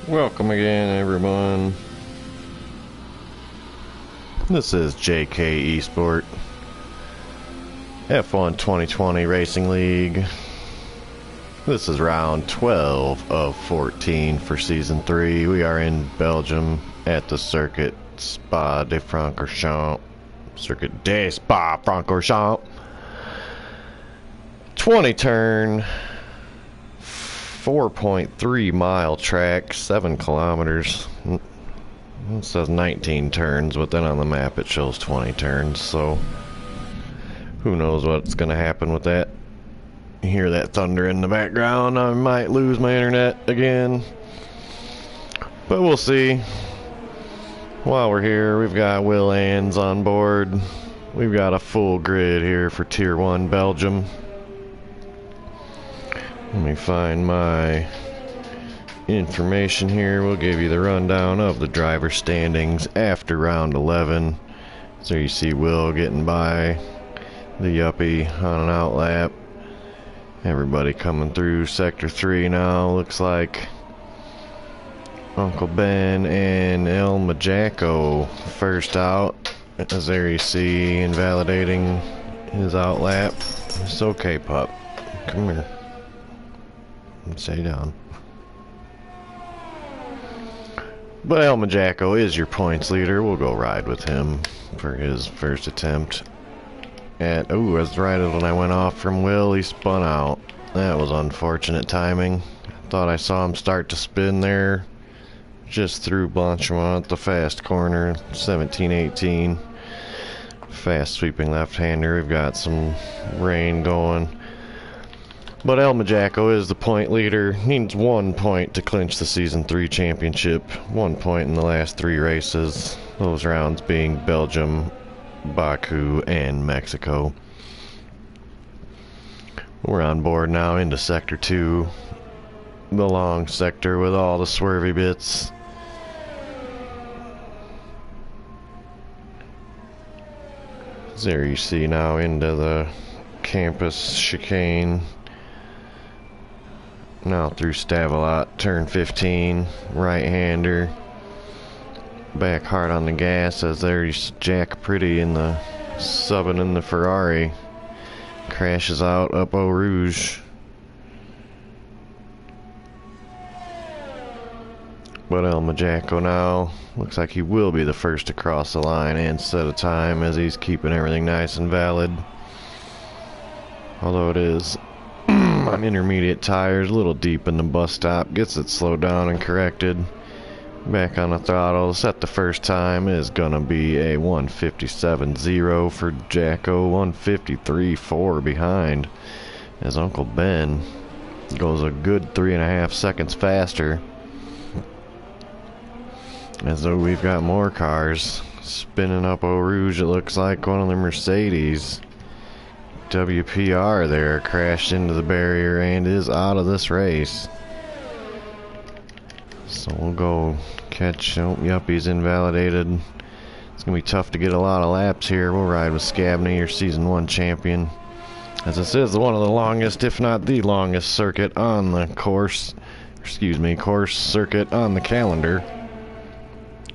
Welcome again, everyone. This is JKeSport F1 2020 Racing League. This is round 12 of 14 for Season 3. We are in Belgium at the Circuit Spa-de-Francorchamps. Circuit de Spa-Francorchamps. 20 turn, 4.3 mile track, 7 kilometers. It says 19 turns, but then on the map it shows 20 turns, so who knows what's going to happen with that. You hear that thunder in the background. I might lose my internet again, but we'll see. While we're here, we've got Will Ans on board. We've got a full grid here for Tier 1 Belgium. Let me find my information here. We'll give you the rundown of the driver standings after round 11. So you see Will getting by the Yuppie on an outlap. Everybody coming through Sector 3 now. Looks like Uncle Ben and El Majaco first out. As there you see, invalidating his outlap. It's okay, pup. Come here. Stay down. But El Majaco is your points leader. We'll go ride with him for his first attempt. As right as when I went off from Will, he spun out. That was unfortunate timing. Thought I saw him start to spin there. Just through Blanchimont at the fast corner, 17-18. Fast sweeping left-hander. We've got some rain going. But El Majaco is the point leader. Needs 1 point to clinch the Season 3 championship. 1 point in the last 3 races. Those rounds being Belgium, Baku, and Mexico. We're on board now into Sector 2. The long sector with all the swervy bits. There you see now into the campus chicane. Now through Stavelot, turn 15, right-hander. Back hard on the gas as there's Jack Pretty in the subbing in the Ferrari. Crashes out up Eau Rouge. But El Majaco now looks like he will be the first to cross the line and set a time as he's keeping everything nice and valid. Although it is on intermediate tires, a little deep in the bus stop, gets it slowed down and corrected. Back on the throttle, set the first time is gonna be a 1:57.0 for Jacko, 1:53.4 behind as Uncle Ben goes a good 3.5 seconds faster. As though we've got more cars spinning up Eau Rouge. It looks like one of the Mercedes WPR there crashed into the barrier and is out of this race. So we'll go catch. Oh, Yuppie's invalidated. It's gonna be tough to get a lot of laps here. We'll ride with Scabney, your Season 1 champion, as this is one of the longest, if not the longest, circuit on the course circuit on the calendar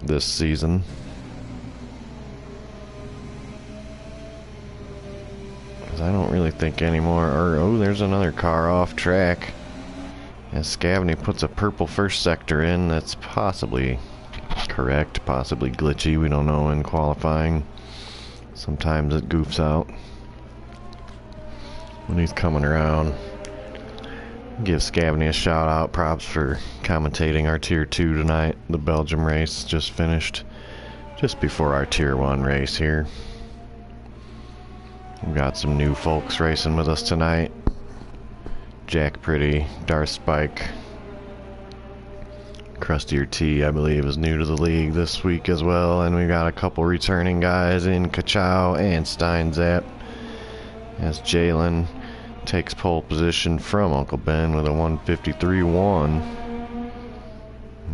this season. I don't really think anymore. Oh, there's another car off track. As Scavney puts a purple first sector in. That's possibly correct, possibly glitchy. We don't know in qualifying. Sometimes it goofs out when he's coming around. Give Scavney a shout out. Props for commentating our Tier 2 tonight. The Belgium race just finished just before our Tier 1 race here. We've got some new folks racing with us tonight. Jack Pretty, Darth Spike, Krustier T, I believe, is new to the league this week as well. And we got a couple returning guys in Kachow and Steinzap as Jalen takes pole position from Uncle Ben with a 1:53.1.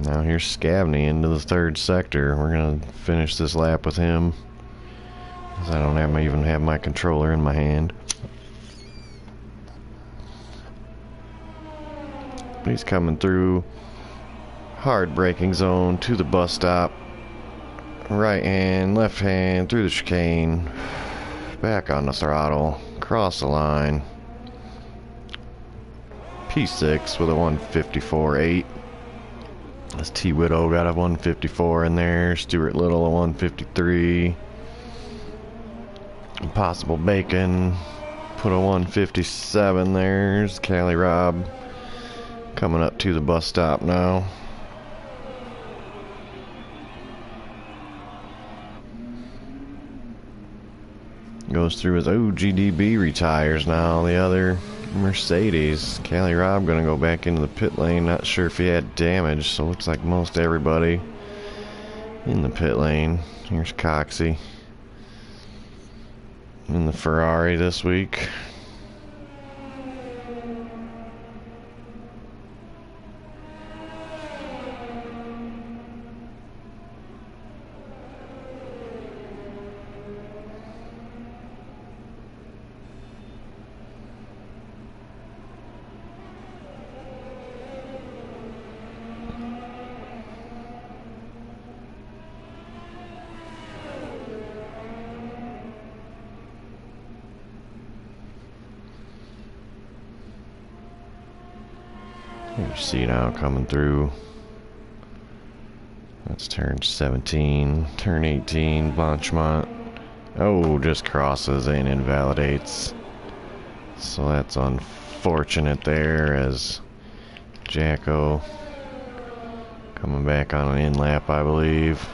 Now here's Scavney into the third sector. We're going to finish this lap with him, as I don't even have my controller in my hand. He's coming through Hard braking zone to the bus stop. Right hand, left hand through the chicane. Back on the throttle. Cross the line. P6 with a 154.8. This T Widow got a 154 in there. Stuart Little a 153. Impossible Bacon put a 157 there. There's Cali Rob coming up to the bus stop now. Goes through his GDB retires now. The other Mercedes. Cali Rob gonna go back into the pit lane. Not sure if he had damage, so looks like most everybody in the pit lane. Here's Coxie in the Ferrari this week. You see now coming through. That's turn 17, turn 18, Blanchemont. Oh, just crosses and invalidates. So that's unfortunate there, as Jacko coming back on an in-lap, I believe.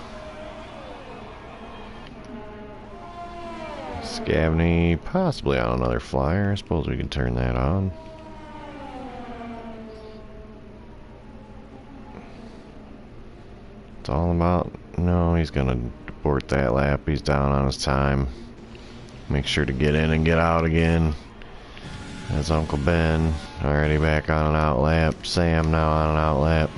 Scavney possibly on another flyer. I suppose we can turn that on. It's all about, no, he's gonna abort that lap. He's down on his time. Make sure to get in and get out again. That's Uncle Ben already back on an out lap. Sam now on an out lap.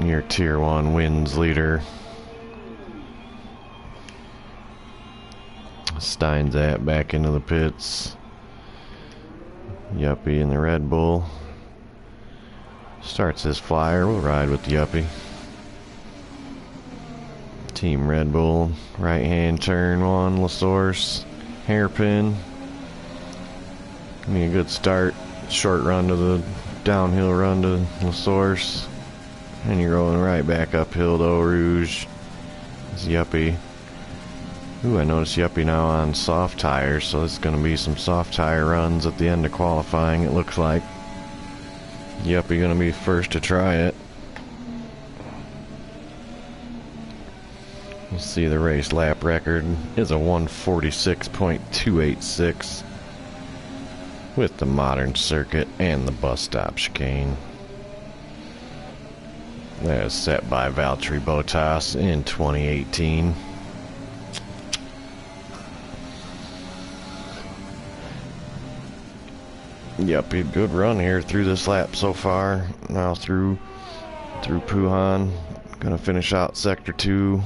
Your tier 1 wins leader. Steinzat back into the pits. Yuppie in the Red Bull. Starts his flyer. We'll ride with the Yuppie. Team Red Bull. Right hand turn 1. LaSource. Hairpin. Give me a good start. Short run to the downhill run to LaSource. And you're rolling right back uphill to Eau Rouge. It's Yuppie. Ooh, I noticed Yuppie now on soft tires, so it's going to be some soft tire runs at the end of qualifying, it looks like. Yuppie going to be first to try it. We'll see the race lap record is a 146.286 with the modern circuit and the bus stop chicane. That is set by Valtteri Bottas in 2018. Yep, a good run here through this lap so far. Now through Puhan. Gonna finish out sector 2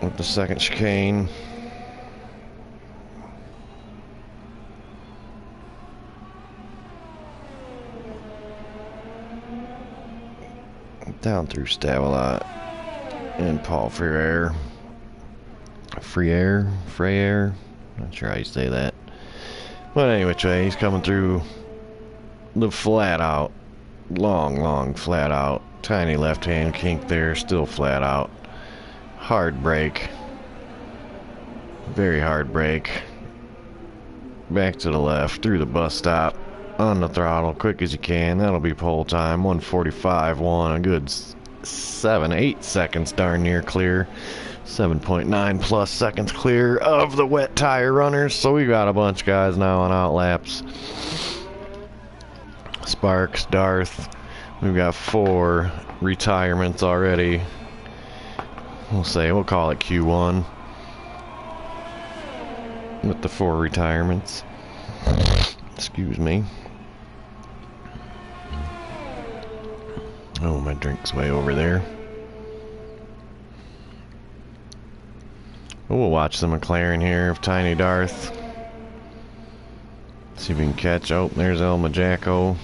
with the second chicane. Down through Stavelot and Paul Freire. Freire? Not sure how you say that. But anyway, he's coming through the flat out. Long flat out. Tiny left hand kink there, still flat out. Hard brake. Very hard brake. Back to the left, through the bus stop. On the throttle, quick as you can. That'll be pole time. 1:45.1. A good 7-8 seconds darn near clear. 7.9 plus seconds clear of the wet tire runners. So we got a bunch of guys now on out laps. Sparks, Darth. We've got 4 retirements already. We'll call it Q1 with the 4 retirements. Excuse me. Oh, my drink's way over there. We'll watch the McLaren here of Tiny Darth. See if we can catch. Oh, there's El Majacco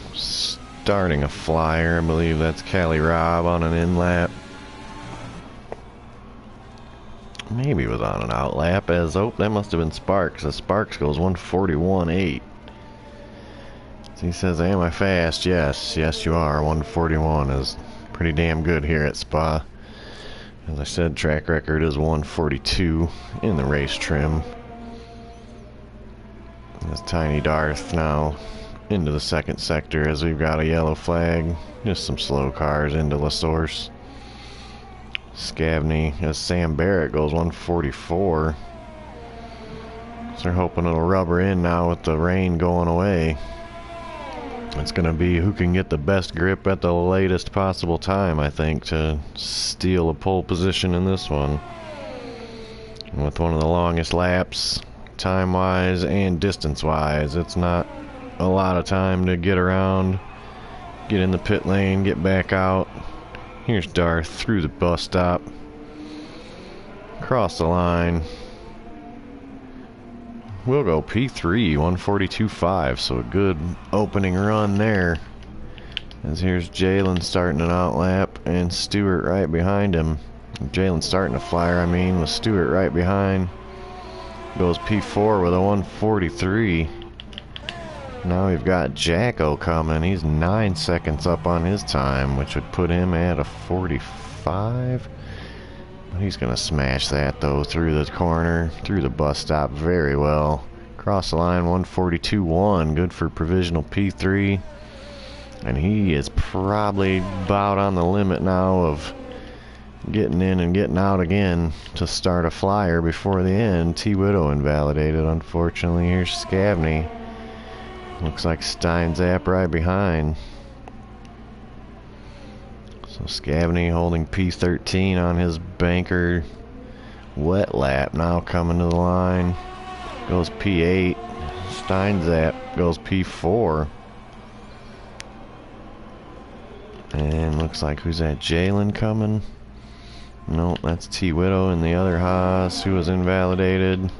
starting a flyer. I believe that's Cali Rob on an in lap. Maybe it was on an out lap, as oh, that must have been Sparks. The Sparks goes 141.8. So he says, am I fast? Yes, yes you are. 141 is pretty damn good here at Spa. As I said, track record is 142 in the race trim. This Tiny Darth now into the second sector as we've got a yellow flag. Just some slow cars into La Source. Scavney as Sam Barrett goes 144. So they're hoping it'll rubber in now with the rain going away. It's going to be who can get the best grip at the latest possible time, I think, to steal a pole position in this one. And with one of the longest laps, time-wise and distance-wise, it's not a lot of time to get around, get in the pit lane, get back out. Here's Darth through the bus stop, across the line. We'll go P3, 142.5, so a good opening run there. As here's Jalen starting an out lap, and Stewart right behind him. Jalen starting a flyer, I mean, with Stewart right behind. Goes P4 with a 143. Now we've got Jacko coming. He's 9 seconds up on his time, which would put him at a 45. He's going to smash that, though, through the corner, through the bus stop very well. Cross the line, 142.1. Good for provisional P3. And he is probably about on the limit now of getting in and getting out again to start a flyer before the end. T. Widow invalidated, unfortunately. Here's Scavney. Looks like Steinzap right behind. So Scavney holding P13 on his banker wet lap. Now coming to the line. Goes P8. Steinzap goes P4. And looks like who's that? Jalen coming? Nope, that's T. Widow and the other Haas who was invalidated.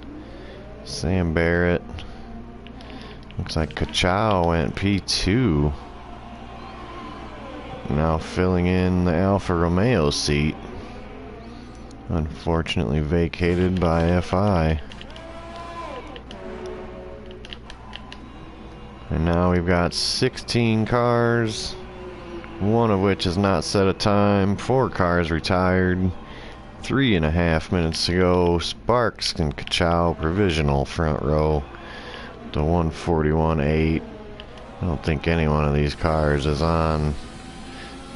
Sam Barrett. Looks like Kachow went P2. Now filling in the Alfa Romeo seat. Unfortunately vacated by FI. And now we've got 16 cars, one of which has not set a time. 4 cars retired. 3.5 minutes to go. Sparks and Kachow provisional front row. The 141.8. I don't think any one of these cars is on.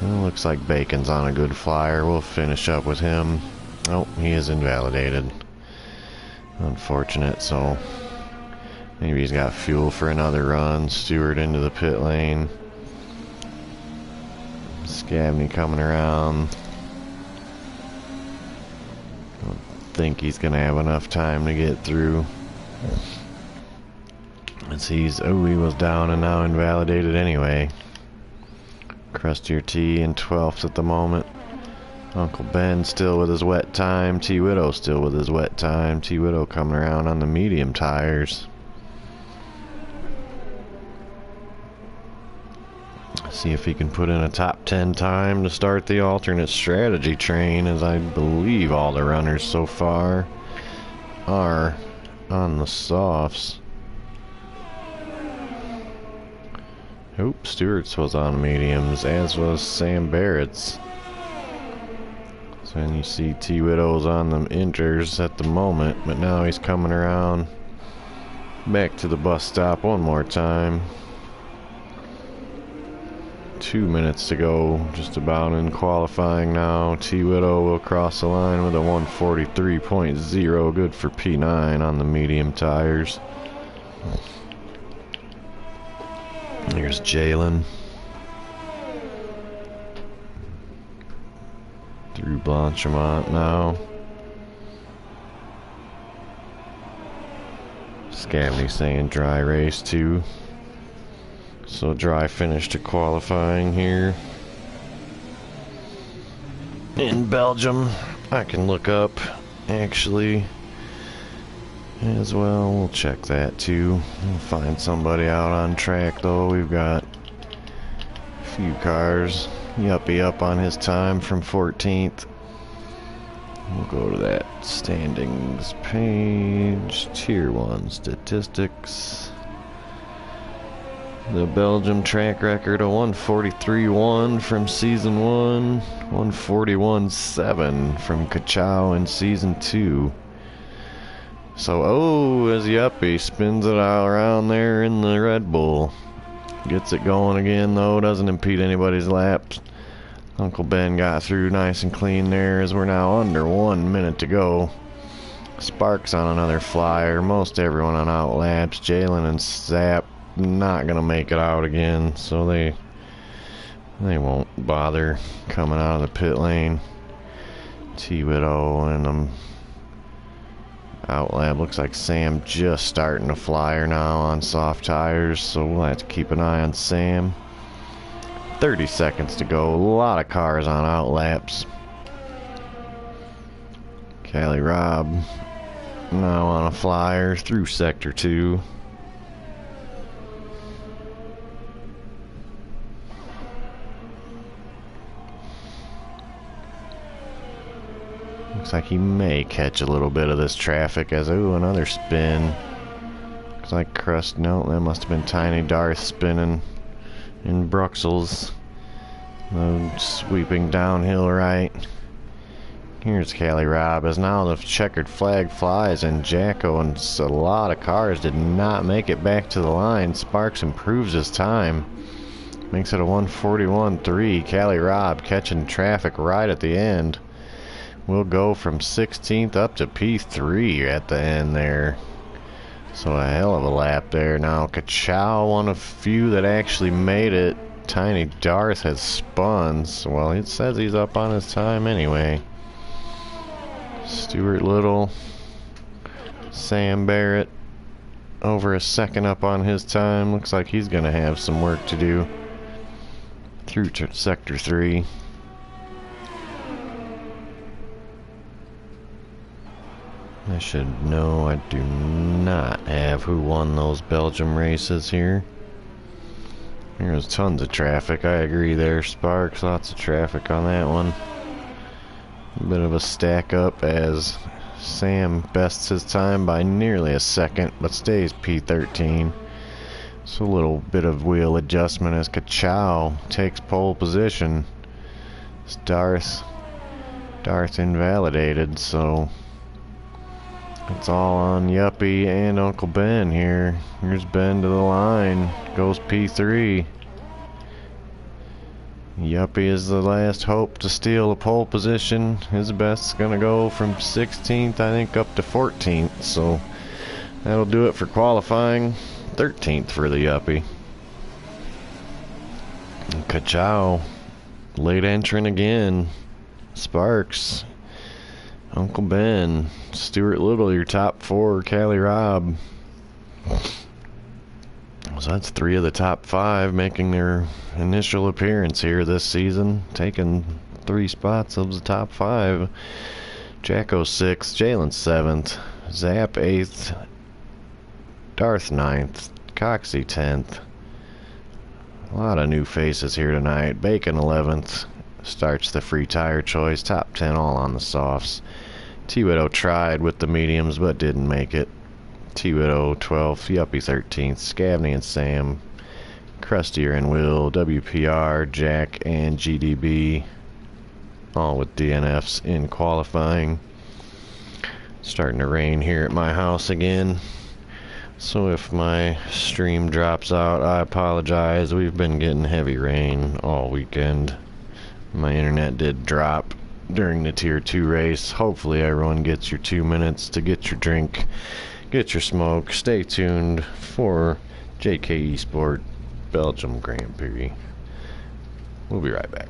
It looks like Bacon's on a good flyer. We'll finish up with him. Oh, he is invalidated. Unfortunate, so maybe he's got fuel for another run. Stewart into the pit lane. Scavney coming around. Don't think he's going to have enough time to get through. As he's, oh, he was down and now invalidated anyway. Crustier T in 12th at the moment. Uncle Ben still with his wet time. T. Widow still with his wet time. T. Widow coming around on the medium tires. See if he can put in a top 10 time to start the alternate strategy train, as I believe all the runners so far are on the softs. Oop, Stewart's was on mediums, as was Sam Barrett's. So then you see T. Widow's on the inters at the moment, but now he's coming around back to the bus stop one more time. 2 minutes to go, just about in qualifying now. T. Widow will cross the line with a 143.0, good for P9 on the medium tires. Here's Jalen. Through Blanchimont now. Scavney saying dry race too. So dry finish to qualifying here. In Belgium, I can look up actually as well. We'll check that too. We'll find somebody out on track though. We've got Few cars. Yuppie up on his time from 14th. We'll go to that standings page. Tier 1 statistics. The Belgium track record, a 143.1 from season 1, 141.7 from Kachao in season 2. So, as Yuppie spins it all around there in the Red Bull. Gets it going again though, doesn't impede anybody's laps. Uncle Ben got through nice and clean there as we're now under 1 minute to go. Sparks on another flyer, most everyone on out laps. Jalen and Zap not gonna make it out again, so they won't bother coming out of the pit lane. T-Widow and out lap. Looks like Sam just starting to flyer now on soft tires, so we'll have to keep an eye on Sam. 30 seconds to go. A lot of cars on out laps. Callie Robb now on a flyer through sector 2. Looks like he may catch a little bit of this traffic as, ooh, another spin. Looks like Crust, no, that must have been Tiny Darth spinning in Bruxelles. Sweeping downhill right. Here's Callie Robb as now the checkered flag flies and Jacko and a lot of cars did not make it back to the line. Sparks improves his time. Makes it a 141.3. Callie Robb catching traffic right at the end. We'll go from 16th up to P3 at the end there. So a hell of a lap there. Now Kachao, one of few that actually made it. Tiny Darth has spun. So, well, it says he's up on his time anyway. Stuart Little, Sam Barrett, over a second up on his time. Looks like he's going to have some work to do through sector 3. I should know I do not have who won those Belgium races here. There's tons of traffic, I agree there, Sparks. Lots of traffic on that one. A bit of a stack up as Sam bests his time by nearly a second, but stays P13. So a little bit of wheel adjustment as Kachao takes pole position. It's Darth invalidated, so it's all on Yuppie and Uncle Ben here. Here's Ben to the line. Goes P3. Yuppie is the last hope to steal a pole position. His best's gonna go from 16th, I think, up to 14th. So that'll do it for qualifying. 13th for the Yuppie. Kachao, late entrant again. Sparks. Uncle Ben, Stuart Little, your top 4, Callie Robb. So that's 3 of the top 5 making their initial appearance here this season, taking 3 spots of the top 5. Jacko 6th, Jalen 7th, Zap 8th, Darth 9th, Coxie 10th. A lot of new faces here tonight. Bacon 11th, starts the free tire choice, top 10 all on the softs. T-Widow tried with the mediums but didn't make it. T-Widow 12th, Yuppie 13th, Scavney and Sam, Krustier and Will, WPR, Jack, and GDB, all with DNFs in qualifying. Starting to rain here at my house again, so if my stream drops out, I apologize. We've been getting heavy rain all weekend. My internet did drop during the Tier 2 race. Hopefully everyone gets your 2 minutes to get your drink, get your smoke. Stay tuned for JKeSport Belgium Grand Prix. We'll be right back.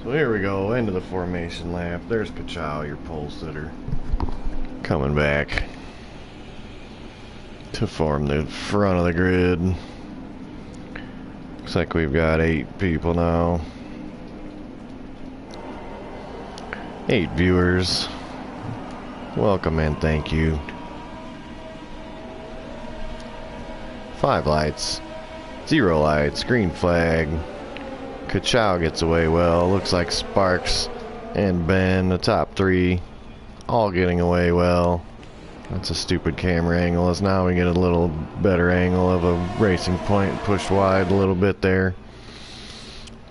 So here we go, into the formation lap. There's Ka-Chow, your pole sitter, coming back to form the front of the grid. Looks like we've got 8 people now. 8 viewers. Welcome and thank you. 5 lights. 0 lights. Green flag. Ka-Chow gets away well. Looks like Sparks and Ben, the top 3, all getting away well. That's a stupid camera angle, as now we get a little better angle of a racing point pushed wide a little bit there.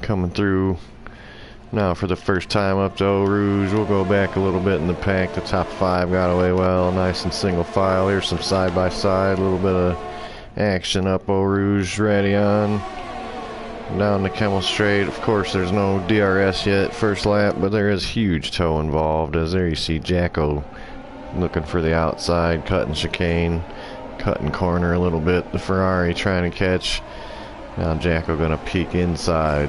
Coming through now for the first time up to Eau Rouge. We'll go back a little bit in the pack. The top 5 got away well, nice and single file. Here's some side by side, a little bit of action up Eau Rouge, ready on. Down the Camel Straight. Of course, there's no DRS yet, first lap, but there is huge tow involved, as there you see Jacko looking for the outside, cutting chicane, cutting corner a little bit. The Ferrari trying to catch. Now Jacko gonna peek inside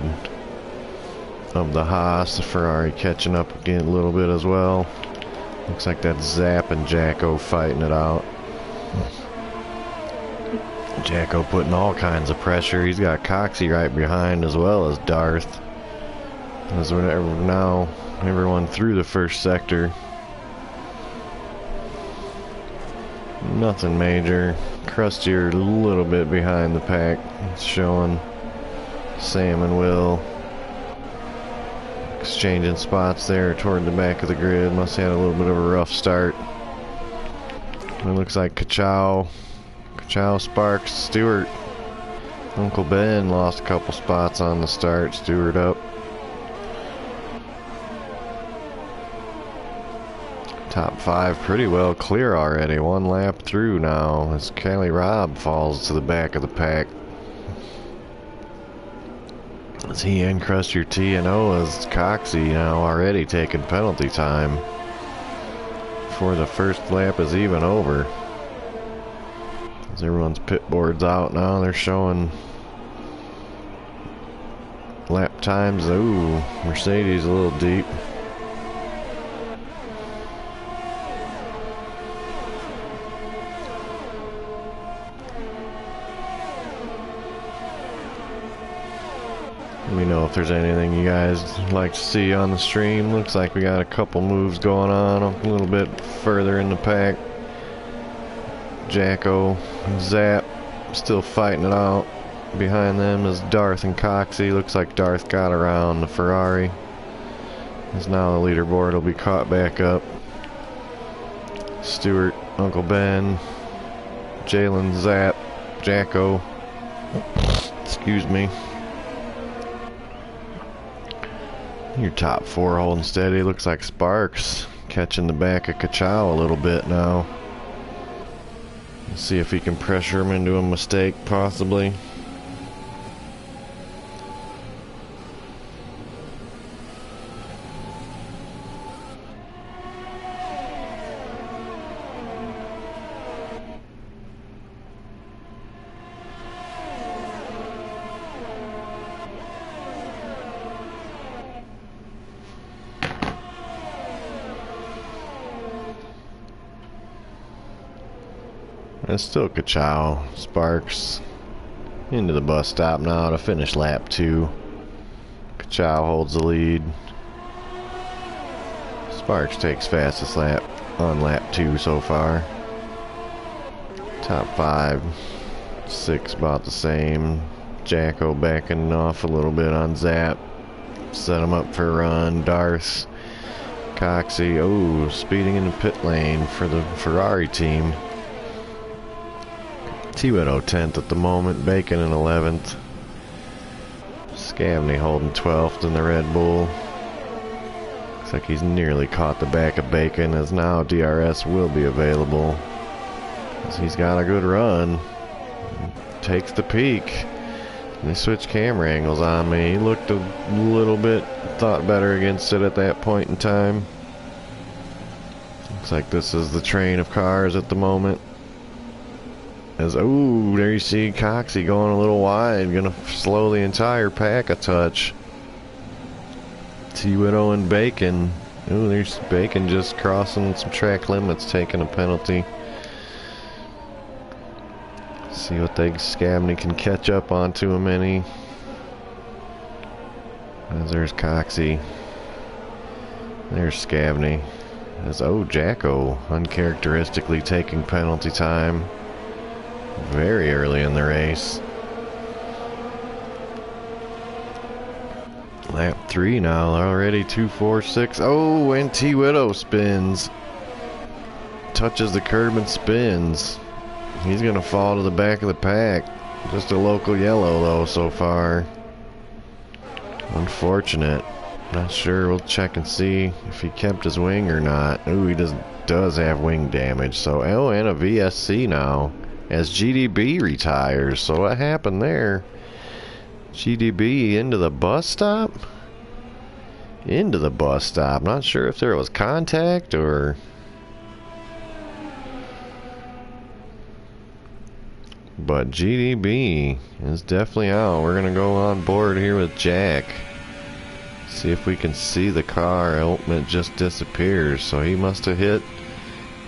of the Haas. The Ferrari catching up again a little bit as well. Looks like that's Zap and Jacko fighting it out. Jacko putting all kinds of pressure. He's got Coxie right behind, as well as Darth. As we're now everyone through the first sector. Nothing major. Krustier a little bit behind the pack. It's showing Sam and Will exchanging spots there toward the back of the grid. Must have had a little bit of a rough start. It looks like Ka-Chow, Sparks, Stewart. Uncle Ben lost a couple spots on the start. Stewart up. Top 5 pretty well clear already. 1 lap through now as Kelly Robb falls to the back of the pack. As he and Krustier T and O as Coxie now already taking penalty time before the first lap is even over. As everyone's pit boards out now, they're showing lap times. Ooh, Mercedes a little deep. Let me know if there's anything you guys like to see on the stream. Looks like we got a couple moves going on a little bit further in the pack. Jacko and Zap still fighting it out. Behind them is Darth and Coxie. Looks like Darth got around the Ferrari. As now the leaderboard will be caught back up. Stewart, Uncle Ben, Jalen, Zap, Jacko. Excuse me. Your top 4 holding steady. Looks like Sparks catching the back of Ka-Chow a little bit now. Let's see if he can pressure him into a mistake, possibly. It's still Ka-Chow. Sparks into the bus stop now to finish lap 2. Ka-Chow holds the lead. Sparks takes fastest lap on lap 2 so far. Top 5, 6 about the same. Jacko backing off a little bit on Zap. Set him up for a run. Darth, Coxie, oh, speeding in the pit lane for the Ferrari team. T-Widow 10th at the moment, Bacon in 11th. Scavney holding 12th in the Red Bull. Looks like he's nearly caught the back of Bacon, as now DRS will be available. As he's got a good run. Takes the peak. They switched camera angles on me. He looked a little bit, thought better against it at that point in time. Looks like this is the train of cars at the moment. As, ooh, there you see Coxie going a little wide, gonna slow the entire pack a touch. T-Widow and Bacon. Ooh, there's Bacon just crossing some track limits, taking a penalty. See what they Scabney can catch up onto him any. As there's Coxey. There's Scabney. As Jacko uncharacteristically taking penalty time very early in the race. Lap 3 now, already 2:46. Oh, and T-Widow spins. Touches the curb and spins. He's going to fall to the back of the pack. Just a local yellow, though, so far. Unfortunate. Not sure. We'll check and see if he kept his wing or not. Ooh, he does have wing damage. So, and a VSC now. As GDB retires. So, what happened there? GDB into the bus stop? Into the bus stop. Not sure if there was contact or... But GDB is definitely out. We're going to go on board here with Jack. See if we can see the car. It just disappears. So he must have hit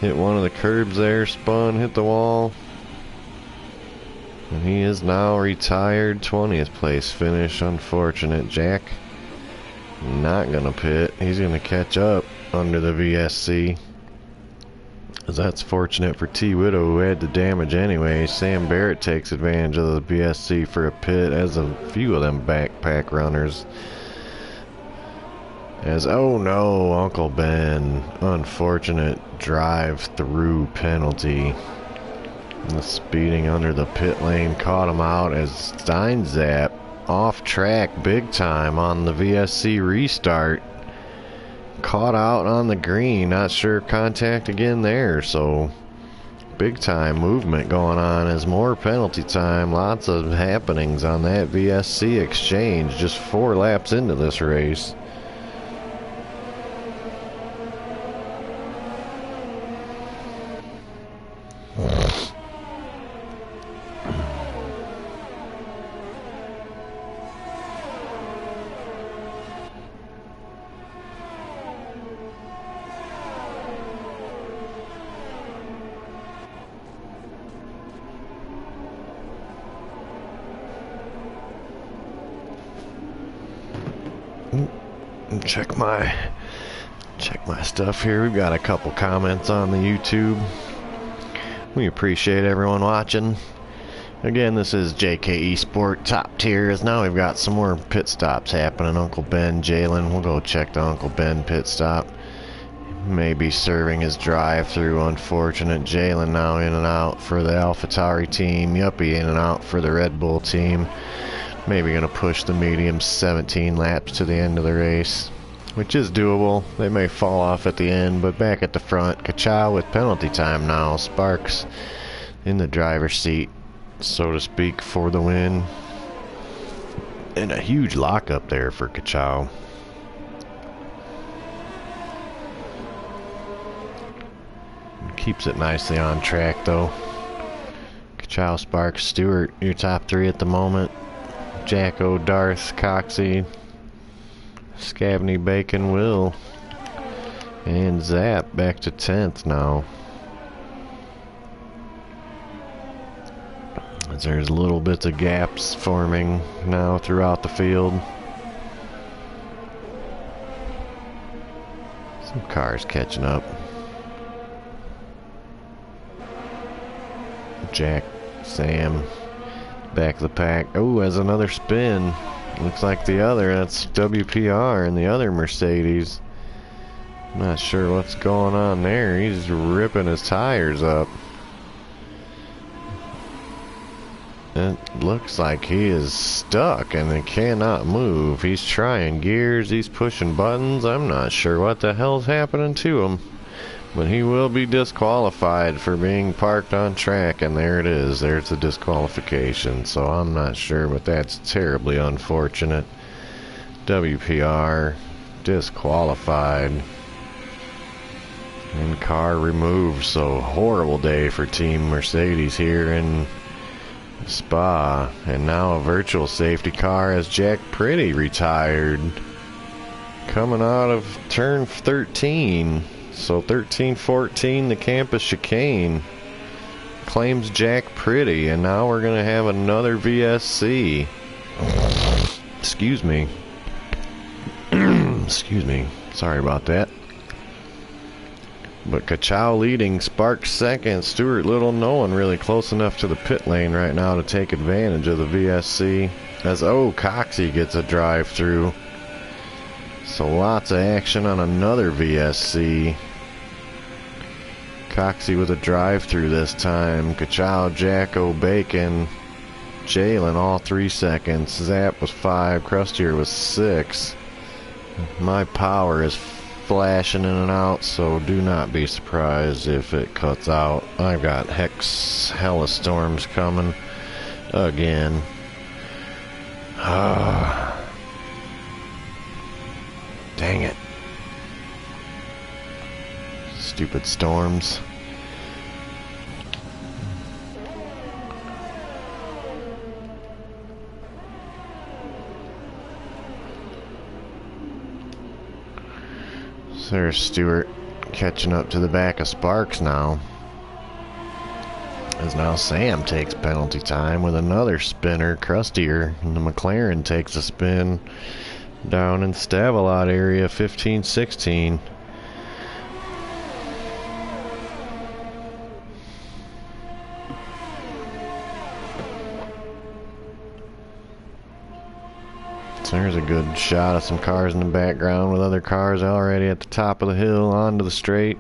one of the curbs there, spun, hit the wall. And he is now retired. 20th place finish. Unfortunate. Jack not going to pit. He's going to catch up under the VSC. That's fortunate for T-Widow, who had the damage anyway. Sam Barrett takes advantage of the VSC for a pit, as a few of them backpack runners. As, oh no, Uncle Ben. Unfortunate drive-through penalty. The speeding under the pit lane caught him out as Steinzap off track big time on the VSC restart. Caught out on the green. Not sure if contact again there. So big time movement going on as more penalty time. Lots of happenings on that VSC exchange. Just 4 laps into this race. Check my stuff here. We've got a couple comments on the YouTube. We appreciate everyone watching. Again, this is JKeSport Top Tiers. Now we've got some more pit stops happening. Uncle Ben, Jalen. We'll go check the Uncle Ben pit stop. Maybe serving his drive-through. Unfortunate. Jalen now in and out for the AlphaTauri team. Yuppie in and out for the Red Bull team. Maybe going to push the mediums 17 laps to the end of the race, which is doable. They may fall off at the end, but back at the front, Kachow with penalty time now. Sparks in the driver's seat, so to speak, for the win. And a huge lockup there for Kachow. Keeps it nicely on track, though. Kachow, Sparks, Stewart, your top 3 at the moment. Jacko, Darth, Coxey, Scabney, Bacon, Will, and Zap back to 10th now. As there's little bits of gaps forming now throughout the field. Some cars catching up. Jack, Sam, back of the pack. Oh, has another spin. Looks like the other. That's WPR and the other Mercedes. Not sure what's going on there. He's ripping his tires up. It looks like he is stuck and he cannot move. He's trying gears. He's pushing buttons. I'm not sure what the hell's happening to him. But he will be disqualified for being parked on track, and there it is. There's the disqualification. So I'm not sure, but that's terribly unfortunate. WPR disqualified. And car removed. So horrible day for Team Mercedes here in Spa. And now a virtual safety car as Jack Pretty retired. coming out of turn 13. So 13-14, the campus chicane claims Jack Pretty, and now we're gonna have another VSC. Excuse me. Excuse me. Sorry about that. But Kachow leading, Sparks second, Stewart Little, no one really close enough to the pit lane right now to take advantage of the VSC. As Coxey gets a drive through. So lots of action on another VSC. Coxey with a drive through this time. Kachow, Jacko, Bacon, Jalen all 3 seconds. Zap was 5, Crustier was 6. My power is flashing in and out, so do not be surprised if it cuts out. I've got hella storms coming again. Dang it. Stupid storms. There's Stewart catching up to the back of Sparks now. As now Sam takes penalty time with another spinner, Crustier, and the McLaren takes a spin down in Stavelot area, 15-16. So there's a good shot of some cars in the background with other cars already at the top of the hill onto the straight.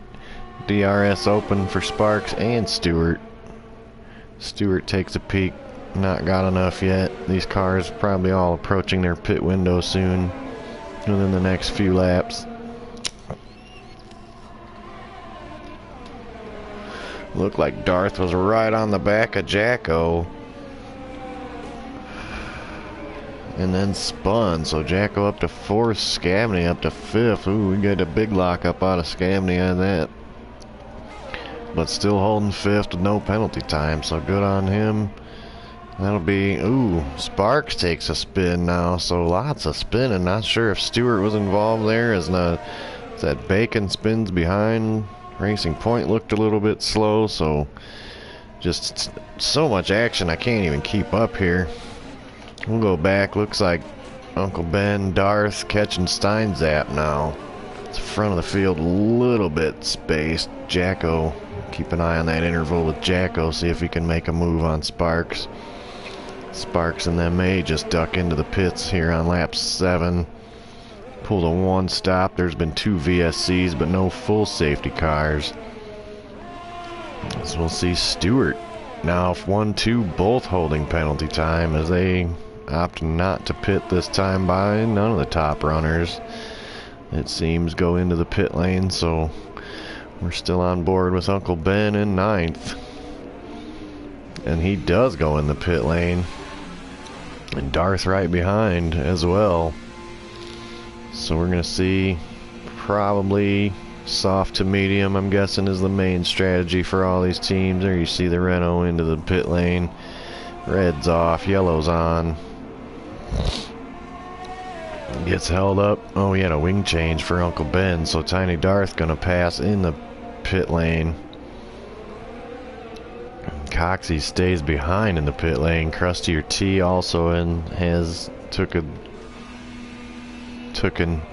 DRS open for Sparks and Stewart. Stewart takes a peek, not got enough yet. These cars probably all approaching their pit window soon, within the next few laps. Looked like Darth was right on the back of Jacko. And then spun, so Jacko up to 4th, Scabney up to 5th. Ooh, we got a big lockup out of Scabney on that. But still holding 5th with no penalty time, so good on him. That'll be, Sparks takes a spin now, so lots of spinning. Not sure if Stewart was involved there, as that Bacon spins behind. Racing Point looked a little bit slow, so just so much action I can't even keep up here. We'll go back. Looks like Uncle Ben, Darth catching Steinzap now. It's front of the field a little bit spaced. Jacko, keep an eye on that interval with Jacko, see if he can make a move on Sparks. Sparks and them may just duck into the pits here on lap 7. Pulled a 1 stop. There's been 2 VSCs, but no full safety cars. So we'll see Stewart now 1-2, both holding penalty time as they opt not to pit this time by. None of the top runners, it seems, go into the pit lane, so we're still on board with Uncle Ben in 9th. And he does go in the pit lane. And Darth right behind as well. So we're going to see probably soft to medium, I'm guessing, is the main strategy for all these teams. There you see the Renault into the pit lane. Red's off, yellow's on. Gets held up. Oh, he had a wing change for Uncle Ben, so Tiny Darth gonna pass in the pit lane. Coxey stays behind in the pit lane. Crustier T also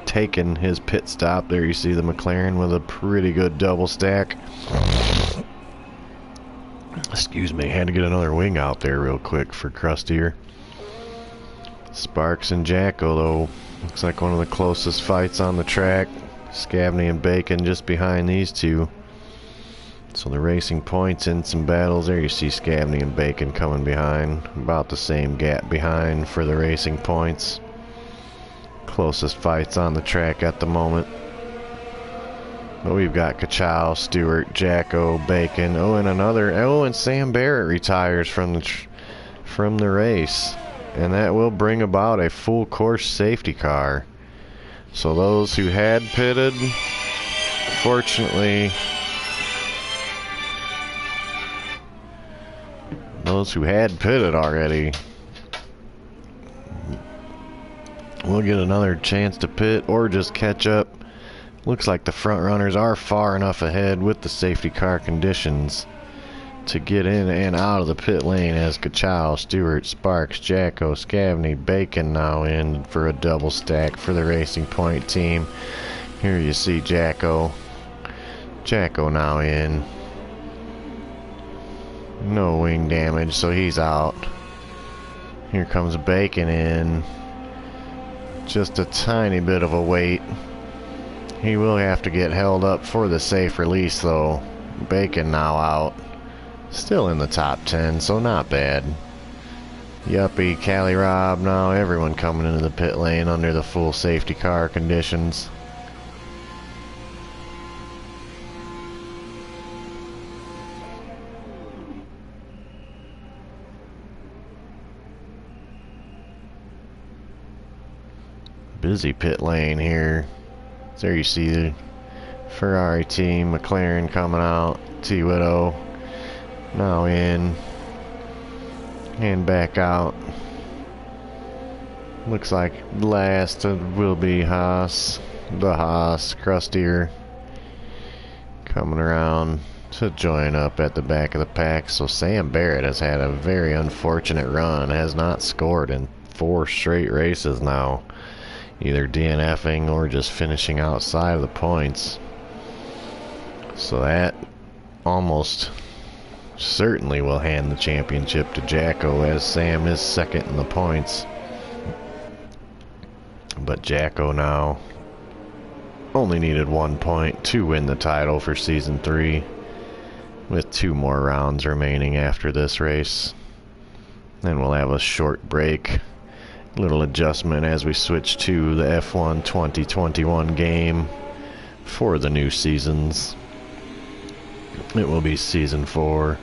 taken his pit stop. There you see the McLaren with a pretty good double stack. Excuse me, had to get another wing out there real quick for Crustier. Sparks and Jacko, though, looks like one of the closest fights on the track. Scabney and Bacon just behind these two. So the Racing Point's in some battles. There you see Scabney and Bacon coming behind. About the same gap behind for the Racing Points. Closest fights on the track at the moment. But we've got Kachow, Stewart, Jacko, Bacon. And Sam Barrett retires from the race. And that will bring about a full course safety car. So those who had pitted, fortunately, those who had pitted already we'll get another chance to pit or just catch up. Looks like the front runners are far enough ahead with the safety car conditions to get in and out of the pit lane as Kachow, Stewart, Sparks, Jacko, Scavney, Bacon now in for a double stack for the Racing Point team. Here you see Jacko. Jacko now in. No wing damage, so he's out. Here comes Bacon in. Just a tiny bit of a wait. He will have to get held up for the safe release though. Bacon now out. Still in the top 10, so not bad. Yuppie, Cali Rob now, everyone coming into the pit lane under the full safety car conditions. Busy pit lane here. There you see the Ferrari team, McLaren coming out, T-Widow now in and back out. Looks like last will be Haas, the Haas, Crustier coming around to join up at the back of the pack. So Sam Barrett has had a very unfortunate run, has not scored in 4 straight races now, either DNFing or just finishing outside of the points. So that almost certainly will hand the championship to Jacko, as Sam is second in the points. But Jacko now only needed 1 point to win the title for Season 3, with 2 more rounds remaining after this race. Then we'll have a short break, little adjustment as we switch to the F1 2021 game for the new seasons. It will be Season 4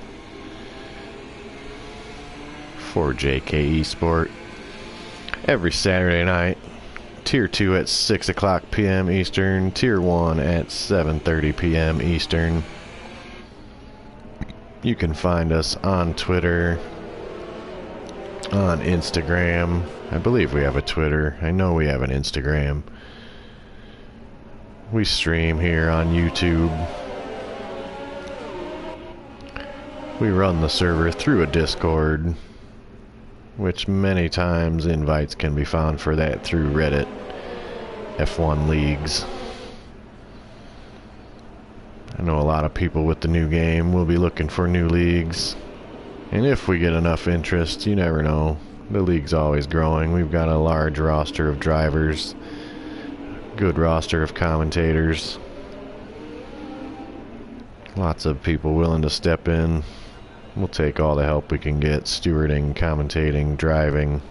for JKeSport every Saturday night. Tier 2 at 6 o'clock p.m. Eastern, Tier 1 at 7:30 p.m. Eastern. You can find us on Twitter, on Instagram. I believe we have a Twitter. I know we have an Instagram. We stream here on YouTube. We run the server through a Discord, which many times invites can be found for that through Reddit F1 leagues. I know a lot of people with the new game will be looking for new leagues, and if we get enough interest, you never know, the league's always growing. We've got a large roster of drivers, good roster of commentators, lots of people willing to step in. We'll take all the help we can get, stewarding, commentating, driving.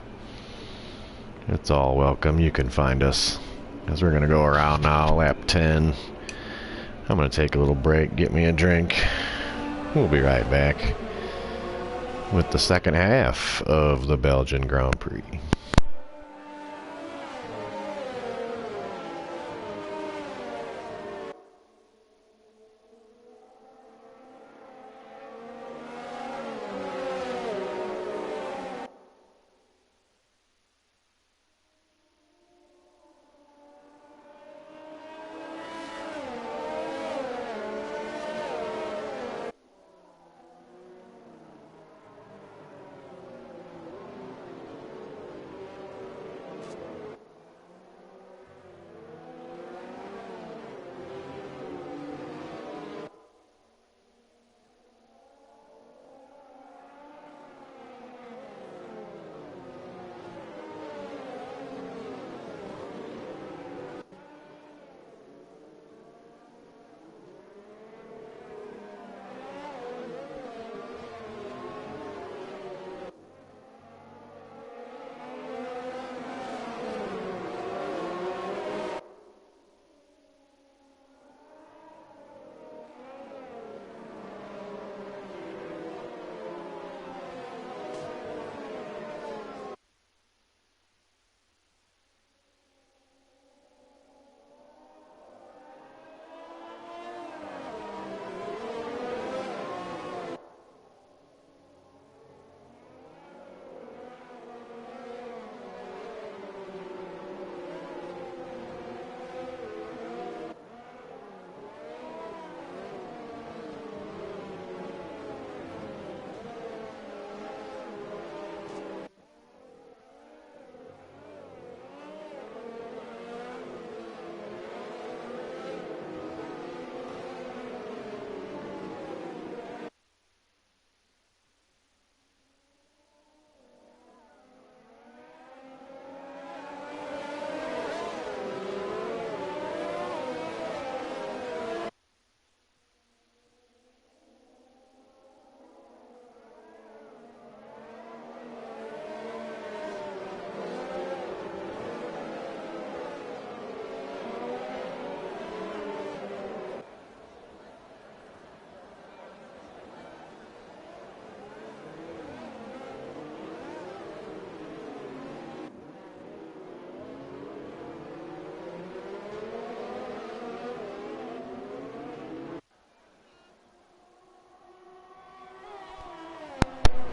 It's all welcome. You can find us, as we're going to go around now, lap 10. I'm going to take a little break, get me a drink. We'll be right back with the second half of the Belgian Grand Prix.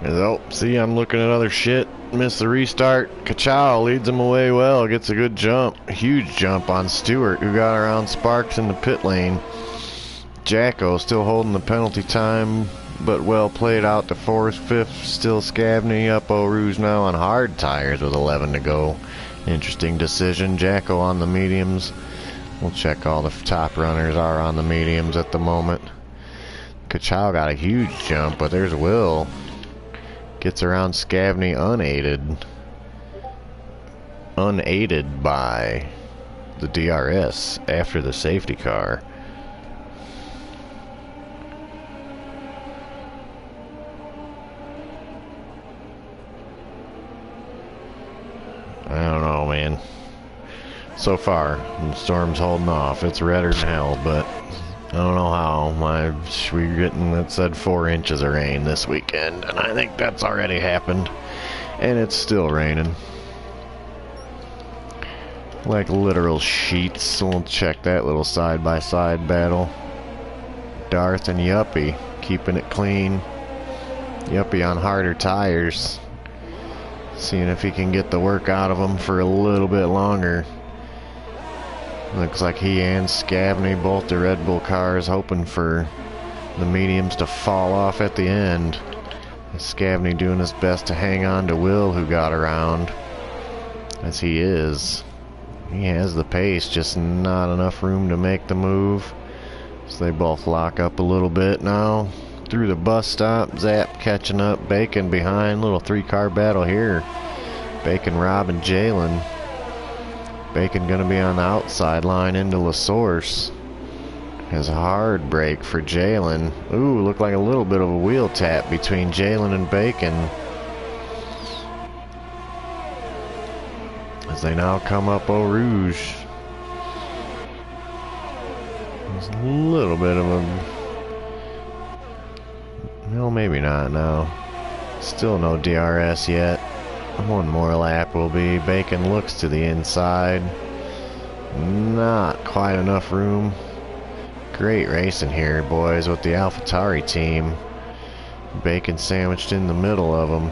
Oh, see, I'm looking at other shit. Missed the restart. Kachow leads him away well. Gets a good jump. Huge jump on Stewart, who got around Sparks in the pit lane. Jacko still holding the penalty time, but well played out to fourth, fifth. Still Scavney up. Eau Rouge now on hard tires with 11 to go. Interesting decision. Jacko on the mediums. We'll check all the top runners are on the mediums at the moment. Kachow got a huge jump, but there's Will. Gets around Scavney unaided by the DRS after the safety car. I don't know, man. So far, the storm's holding off. It's redder than hell, but I don't know how. We're getting, it said 4 inches of rain this weekend, and I think that's already happened. And it's still raining. Like literal sheets. So we'll check that little side-by-side battle. Darth and Yuppie keeping it clean. Yuppie on harder tires. Seeing if he can get the work out of him for a little bit longer. Looks like he and Scavney, both the Red Bull cars, hoping for the mediums to fall off at the end. Scavney doing his best to hang on to Will, who got around, as he is. He has the pace, just not enough room to make the move. So they both lock up a little bit now. Through the bus stop, Zap catching up, Bacon behind. Little 3-car battle here. Bacon, Rob, and Jalen. Bacon gonna be on the outside line into La Source. Has a hard break for Jalen. Ooh, looked like a little bit of a wheel tap between Jalen and Bacon. As they now come up Eau Rouge. There's a little bit of a... No, maybe not, no. Still no DRS yet. One more lap will be. Bacon looks to the inside. Not quite enough room. Great racing here, boys, with the AlphaTauri team. Bacon sandwiched in the middle of them.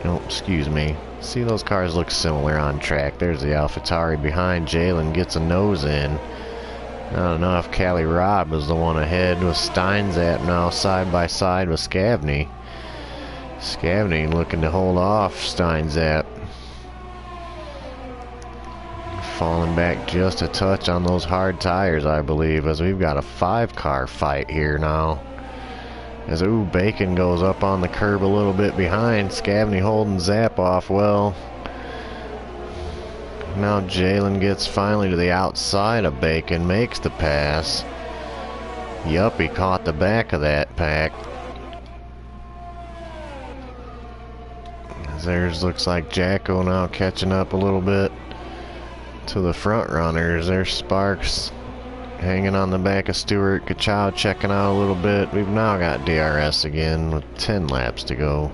Oh, excuse me. See, those cars look similar on track. There's the AlphaTauri behind. Jalen gets a nose in. Not enough. Cali Rob is the one ahead with Steinzap now side by side with Scavney. Scavney looking to hold off Steinzap. Falling back just a touch on those hard tires, I believe, as we've got a 5-car fight here now. As, ooh, Bacon goes up on the curb a little bit behind. Scavney holding Zap off well. Now Jalen gets finally to the outside of Bacon, makes the pass. Yuppie caught the back of that pack. There's looks like Jacko now catching up a little bit to the front runners. There's Sparks hanging on the back of Stewart. Kachow checking out a little bit. We've now got DRS again with 10 laps to go.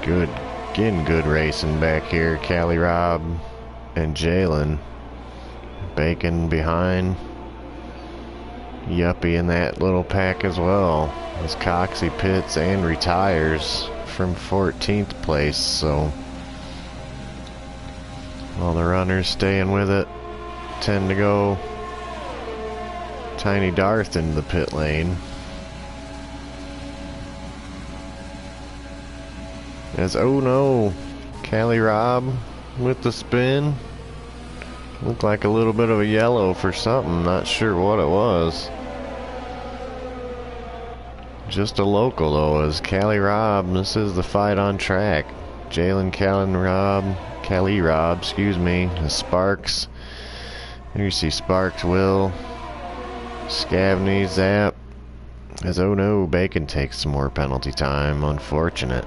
Good, getting good racing back here. Cali Rob and Jalen. Bacon behind. Yuppie in that little pack as well. As Coxie pits and retires from 14th place, so all the runners staying with it. 10 to go. Tiny Darth into the pit lane. As, oh no, Cali Rob with the spin. Looked like a little bit of a yellow for something, not sure what it was. Just a local though, as Cali Rob, this is the fight on track. Jalen, Cali Rob, excuse me, Sparks. Here you see Sparks, Will, Scavney, Zap. As, oh no, Bacon takes some more penalty time, unfortunate.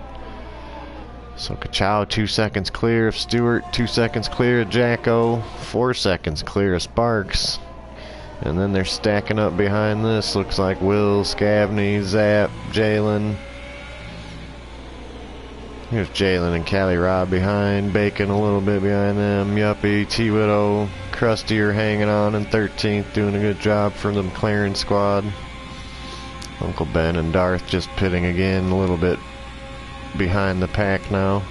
So Kachow 2 seconds clear of Stewart, 2 seconds clear of Jacko, 4 seconds clear of Sparks. And then they're stacking up behind this. Looks like Will, Scavney, Zap, Jalen. Here's Jalen and Cali Rob behind. Bacon a little bit behind them. Yuppie, T-Widow, Krustier hanging on in 13th, doing a good job for the McLaren squad. Uncle Ben and Darth just pitting again, a little bit behind the pack now.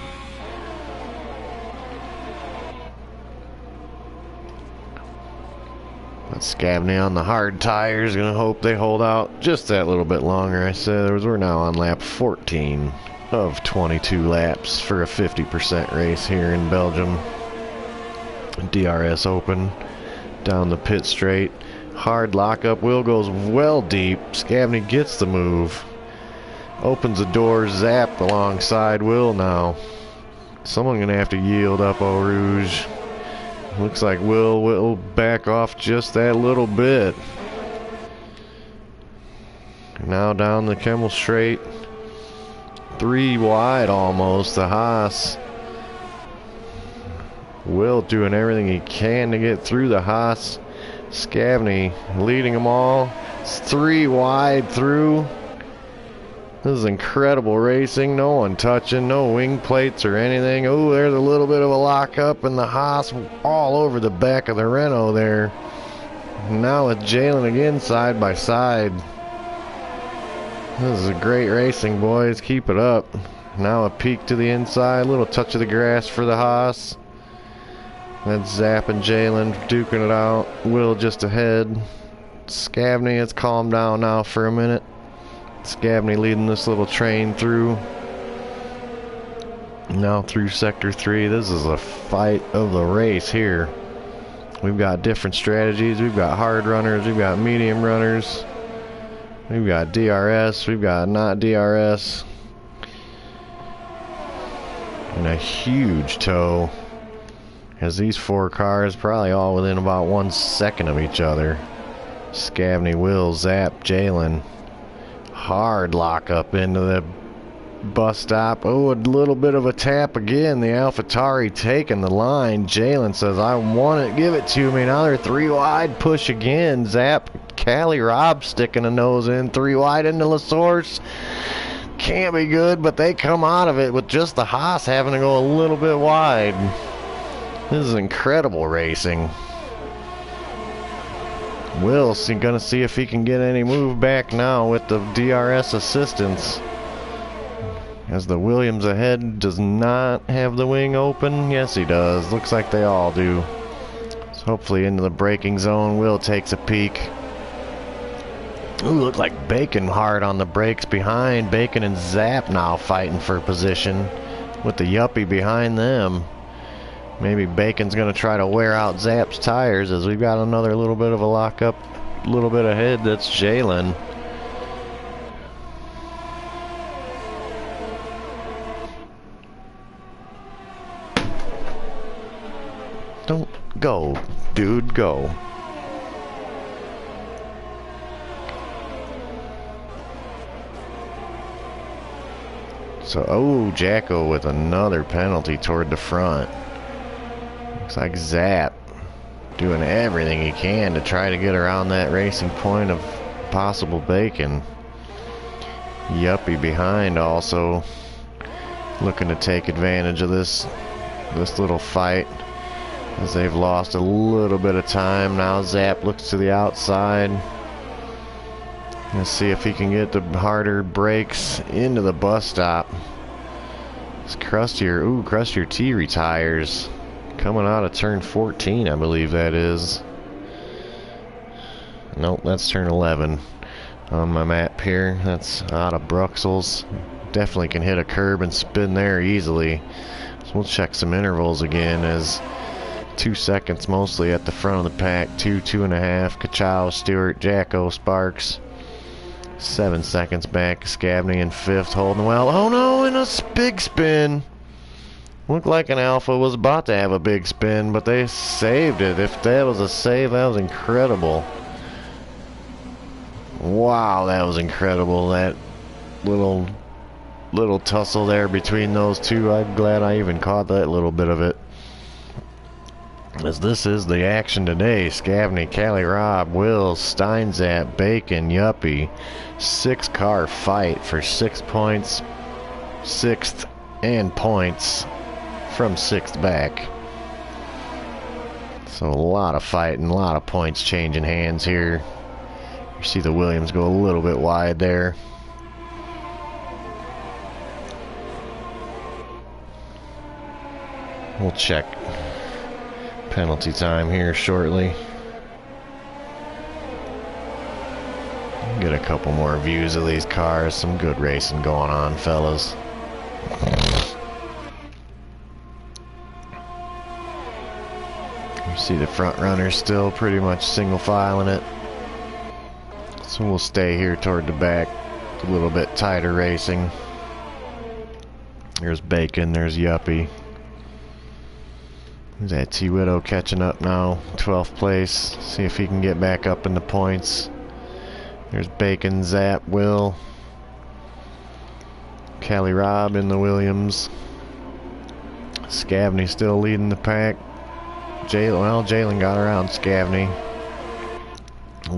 But Scavney on the hard tires, gonna hope they hold out just that little bit longer. I said we're now on lap 14 of 22 laps for a 50% race here in Belgium. DRS Open down the pit straight. Hard lockup. Will goes well deep. Scavney gets the move. Opens the door. Zap alongside Will now. Someone gonna have to yield up Eau Rouge. Looks like Will back off just that little bit. Now down the Kemmel straight. 3 wide almost. The Haas. Will doing everything he can to get through the Haas. Scavney leading them all. It's 3 wide through. This is incredible racing. No one touching, no wing plates or anything. Oh, there's a little bit of a lockup, and the Haas all over the back of the Renault there. Now with Jalen again side by side. This is a great racing, boys. Keep it up. Now a peek to the inside. Little touch of the grass for the Haas. That's Zap and Jalen duking it out. Will just ahead. Scavney has calmed down now for a minute. Scavney leading this little train through. Now through Sector 3. This is a fight of the race here. We've got different strategies. We've got hard runners. We've got medium runners. We've got DRS. We've got not DRS. And a huge tow. As these 4 cars probably all within about 1 second of each other. Scavney, Will, Zap, Jalen. Hard lock up into the bus stop. Oh, a little bit of a tap again. The AlphaTauri taking the line. Jalen says, I want it, give it to me. Now they're 3 wide, push again. Zap, Callie, Rob sticking a nose in. 3 wide into La Source. Can't be good, but they come out of it with just the Haas having to go a little bit wide. This is incredible racing. Will's gonna see if he can get any move back now with the DRS assistance. As the Williams ahead does not have the wing open. Yes, he does. Looks like they all do. So hopefully into the braking zone. Will takes a peek. Ooh, look like Bacon hard on the brakes behind. Bacon and Zap now fighting for position with the Yuppie behind them. Maybe Bacon's going to try to wear out Zap's tires as we've got another little bit of a lockup, a little bit ahead. That's Jalen. Don't go, dude, go. So, oh, Jacko with another penalty toward the front. Looks like Zap doing everything he can to try to get around that racing point of possible Bacon. Yuppie behind also looking to take advantage of this little fight as they've lost a little bit of time. Now Zap looks to the outside. Let's see if he can get the harder brakes into the bus stop. It's Krustier. Ooh, Krustier T retires. Coming out of turn 14, I believe that is. Nope, that's turn 11 on my map here. That's out of Bruxelles. Definitely can hit a curb and spin there easily. So we'll check some intervals again as 2 seconds mostly at the front of the pack. 2.5. Kachow, Stewart, Jacko, Sparks. 7 seconds back. Scavney in 5th, holding well. Oh no, and a big spin. Looked like an Alpha was about to have a big spin, but they saved it. If that was a save, that was incredible. Wow, that was incredible. That little tussle there between those two. I'm glad I even caught that little bit of it. As this is the action today. Scavney, Callie, Rob, Will, Steinzap, Bacon, Yuppie. 6-car fight for 6 points. 6th and points from 6th back. So a lot of fighting, a lot of points changing hands here. You see the Williams go a little bit wide there. We'll check penalty time here shortly. Get a couple more views of these cars. Some good racing going on, fellas. You see the front runners still pretty much single filing it. So we'll stay here toward the back. A little bit tighter racing. There's Bacon, there's Yuppie. Who's that? T-Widow catching up now. 12th place. See if he can get back up in the points. There's Bacon, Zap, Will. Callie Robb in the Williams. Scavney still leading the pack. Jalen got around Scavney.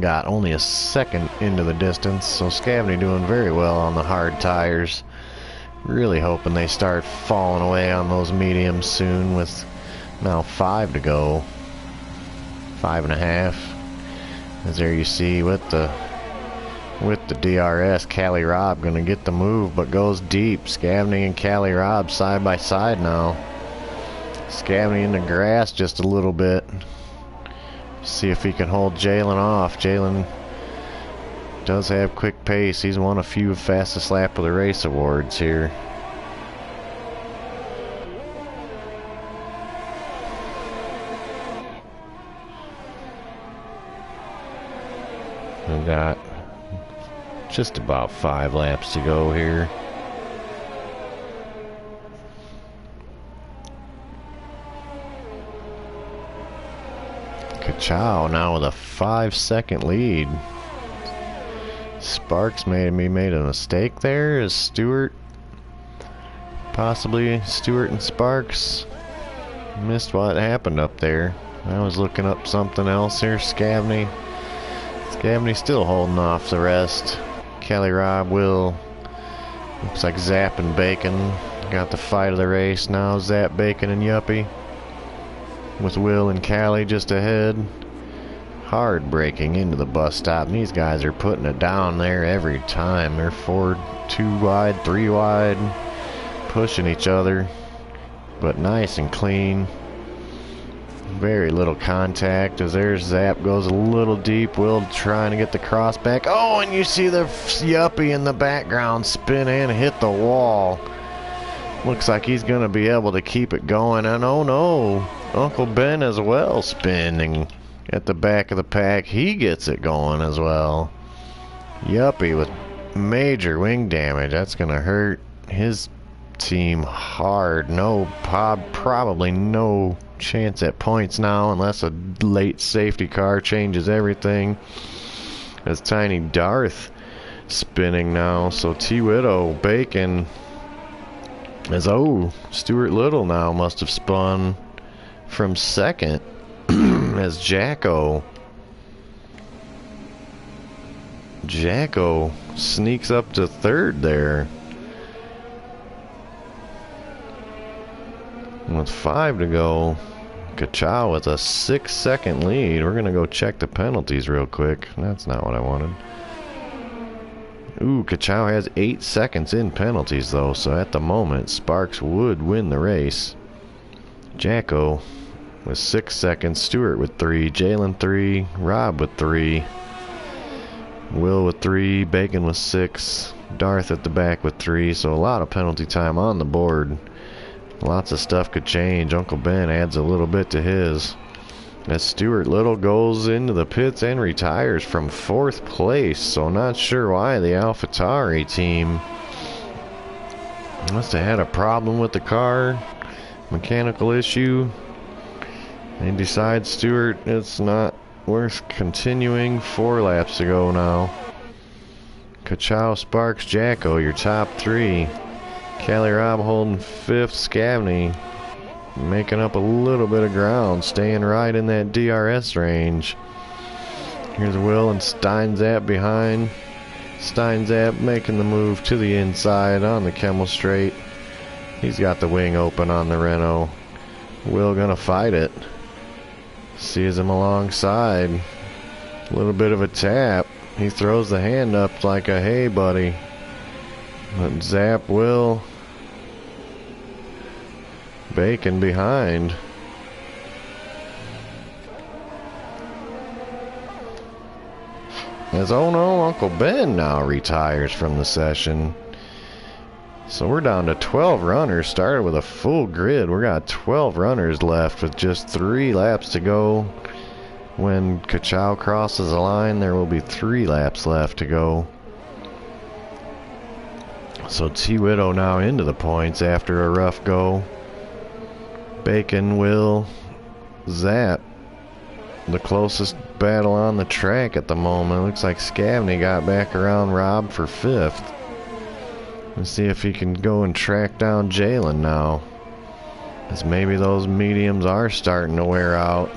Got only a second into the distance, so Scavney doing very well on the hard tires. Really hoping they start falling away on those mediums soon with now 5 to go. 5.5. As there you see with the DRS, Callie Robb gonna get the move, but goes deep. Scavney and Callie Robb side by side now. Scavney in the grass just a little bit. See if he can hold Jalen off. Jalen does have quick pace. He's won a few fastest lap of the race awards here. We got just about 5 laps to go here. Kachow now with a 5-second lead. Sparks made a mistake there. Is Stewart, possibly Stewart and Sparks, missed what happened up there. I was looking up something else here. Scavney still holding off the rest. Callie Robb, Will, looks like Zap and Bacon got the fight of the race now. Zap, Bacon, and Yuppie, with Will and Callie just ahead. Hard braking into the bus stop, and these guys are putting it down there every time. They're 2 wide, 3 wide, pushing each other, but nice and clean. Very little contact as there's Zap goes a little deep. Will trying to get the cross back. Oh, and you see the Yuppie in the background spin and hit the wall. Looks like he's going to be able to keep it going. And oh no, Uncle Ben as well spinning at the back of the pack. He gets it going as well. Yuppie with major wing damage. That's going to hurt his team hard. No, probably no chance at points now unless a late safety car changes everything. As Tiny Darth spinning now. So T-Widow, Bacon, as Stuart Little now must have spun from second as Jacko sneaks up to third there. With 5 to go, Kachow with a 6-second lead. We're gonna go check the penalties real quick. That's not what I wanted. Ooh, Kachow has 8 seconds in penalties though, so at the moment Sparks would win the race. Jacko with 6 seconds, Stewart with 3, Jalen 3, Rob with 3, Will with 3, Bacon with 6, Darth at the back with 3, so a lot of penalty time on the board. Lots of stuff could change. Uncle Ben adds a little bit to his. As Stuart Little goes into the pits and retires from 4th place. So not sure why the AlphaTauri team must have had a problem with the car. Mechanical issue. They decide Stuart it's not worth continuing. 4 laps to go now. Kachow, Sparks, Jacko, your top 3. Callie Robb holding 5th. Scavney making up a little bit of ground, staying right in that DRS range. Here's Will and Steinzap behind. Steinzap making the move to the inside on the Kemmel Straight. He's got the wing open on the Renault. Will gonna fight it. Sees him alongside. A little bit of a tap. He throws the hand up like a hey buddy. But Zap will. Bacon behind. As oh no, Uncle Ben now retires from the session. So we're down to 12 runners. Started with a full grid. We got 12 runners left with just 3 laps to go. When Kachow crosses the line, there will be 3 laps left to go. So T-Widow now into the points after a rough go. Bacon will Zap. The closest battle on the track at the moment. Looks like Scavney got back around Rob for 5th. Let's see if he can go and track down Jalen now. As maybe those mediums are starting to wear out.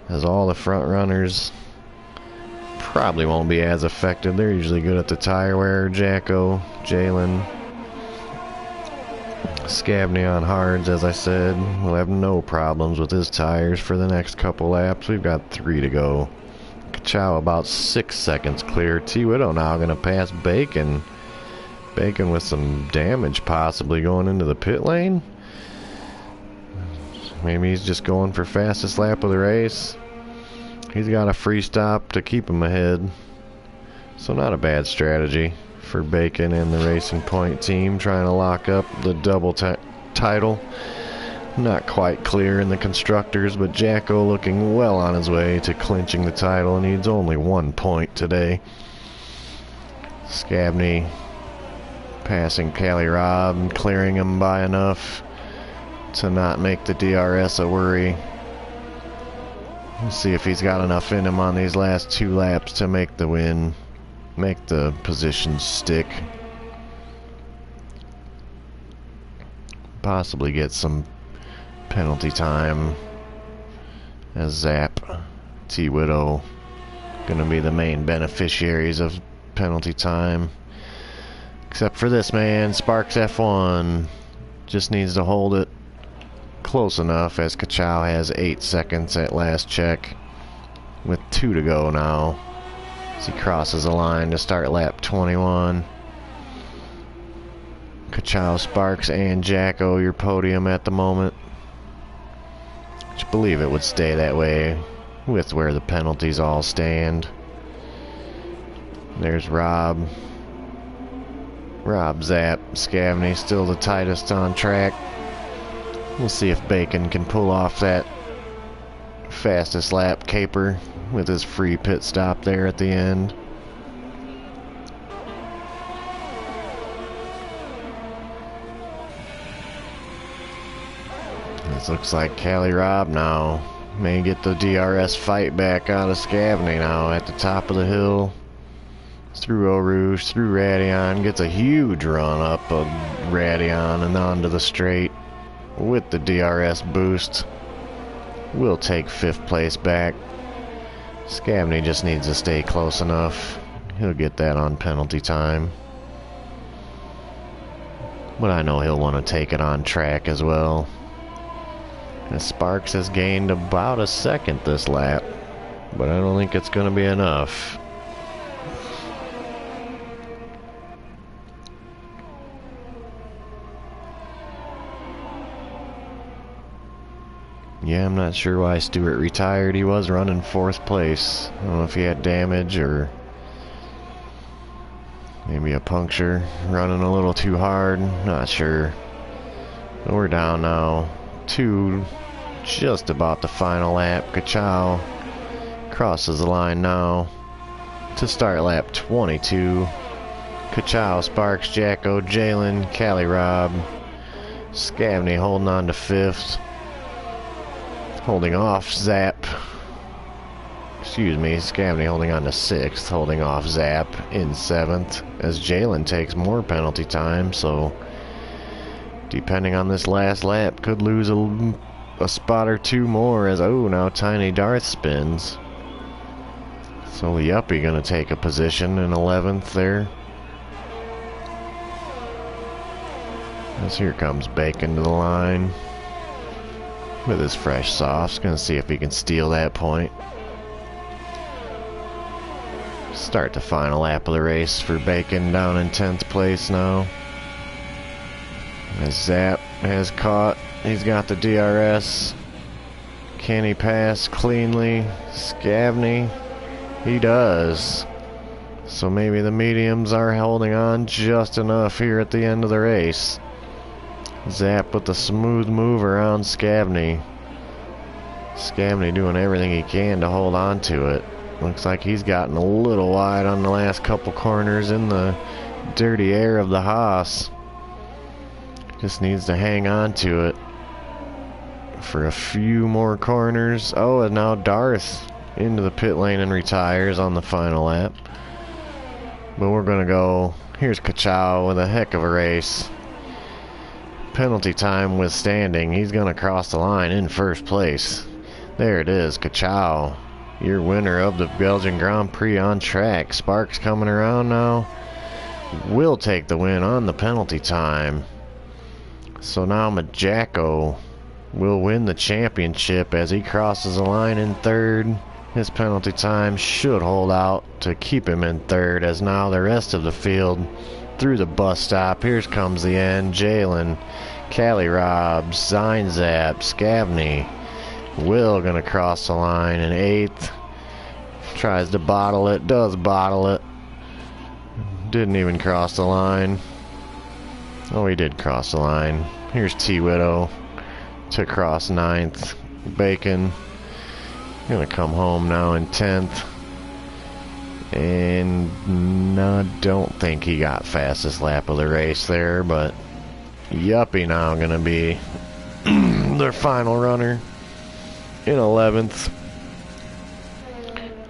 As all the front runners probably won't be as effective. They're usually good at the tire wear. Jacko, Jalen, Scavney on hards, as I said. We'll have no problems with his tires for the next couple laps. We've got 3 to go. Kachow about 6 seconds clear. T-Widow now going to pass Bacon. Bacon with some damage possibly going into the pit lane. Maybe he's just going for fastest lap of the race. He's got a free stop to keep him ahead. So not a bad strategy for Bacon and the Racing Point team trying to lock up the double title. Not quite clear in the constructors, but Jacko looking well on his way to clinching the title. Needs only 1 point today. Scavney passing Cali Rob and clearing him by enough to not make the DRS a worry. Let's see if he's got enough in him on these last 2 laps to make the win, make the positions stick. Possibly get some penalty time as Zap, T-Widow gonna be the main beneficiaries of penalty time. Except for this man, Sparks F1 just needs to hold it close enough as Kachow has 8 seconds at last check with 2 to go now as he crosses the line to start lap 21. Kachow, Sparks, and Jacko your podium at the moment. I believe it would stay that way with where the penalties all stand. There's Rob, Zap, Scavney still the tightest on track. We'll see if Bacon can pull off that fastest lap caper with his free pit stop there at the end. This looks like Cali Rob now may get the DRS fight back out of Scavney now at the top of the hill. Through Eau Rouge, through Radion, gets a huge run up of Radion and onto the straight with the DRS boost. We'll take 5th place back. Scavney just needs to stay close enough. He'll get that on penalty time. But I know he'll want to take it on track as well. And Sparks has gained about a second this lap, but I don't think it's going to be enough. Yeah, I'm not sure why Stewart retired. He was running 4th place. I don't know if he had damage or maybe a puncture. Running a little too hard. Not sure. But we're down now to just about the final lap. Kachow crosses the line now to start lap 22. Kachow, Sparks, Jacko, Jalen, Cali Rob, Scavney holding on to 5th. Holding off Zap. Excuse me, Scavney holding on to 6th, holding off Zap in 7th, as Jalen takes more penalty time, so depending on this last lap, could lose a spot or 2 more as, oh, now Tiny Darth spins. So Yuppie gonna take a position in 11th there. As here comes Bacon to the line. with his fresh softs. Gonna see if he can steal that point. Start the final lap of the race for Bacon down in 10th place now. As Zap has caught, he's got the DRS. Can he pass cleanly? Scavney, he does. So maybe the mediums are holding on just enough here at the end of the race. Zap with the smooth move around Scavney. Scavney doing everything he can to hold on to it. Looks like he's gotten a little wide on the last couple corners in the dirty air of the Haas. Just needs to hang on to it for a few more corners. Oh, and now Darth into the pit lane and retires on the final lap. But we're going to go. Here's Kachow with a heck of a race. Penalty time withstanding. He's going to cross the line in first place. There it is, Kachow, your winner of the Belgian Grand Prix on track. Sparks coming around now. Will take the win on the penalty time. So now Majako will win the championship as he crosses the line in third. His penalty time should hold out to keep him in third, as now the rest of the field through the bus stop. Here comes the end. Jalen, Callie Robbs, Zap, Scavney. Will gonna cross the line in 8th. Tries to bottle it, does bottle it. Didn't even cross the line. Oh, he did cross the line. Here's T-Widow to cross 9th. Bacon gonna come home now in 10th. And no, don't think he got fastest lap of the race there, but Yuppie now gonna be their final runner in 11th.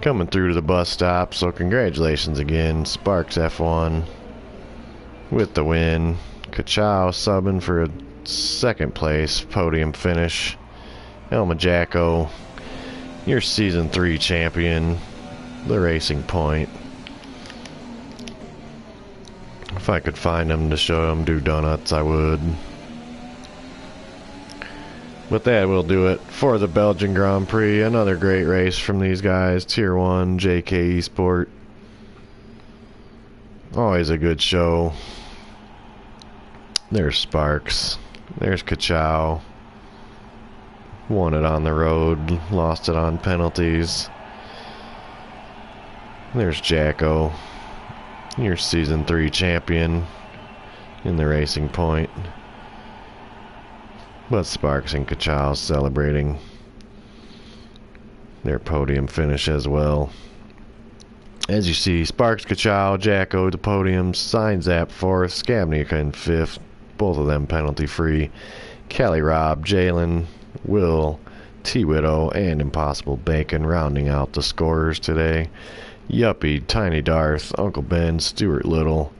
Coming through to the bus stop, so congratulations again, Sparks F1 with the win. Kachow subbing for a second place podium finish. El Majako, your season 3 champion, the Racing Point. If I could find him to show him do donuts, I would. But that will do it for the Belgian Grand Prix. Another great race from these guys. Tier 1, JKeSport. Always a good show. There's Sparks. There's Kachow. Won it on the road. Lost it on penalties. There's Jacko, your season 3 champion in the Racing Point. But Sparks and Kachow celebrating their podium finish as well. As you see, Sparks, Kachow, Jacko the podiums, Zap 4th, Scavney in 5th, both of them penalty free. Callie Robb, Jalen, Will, T-Widow, and Impossible Bacon rounding out the scorers today. Yuppie, Tiny Darth, Uncle Ben, Stuart Little,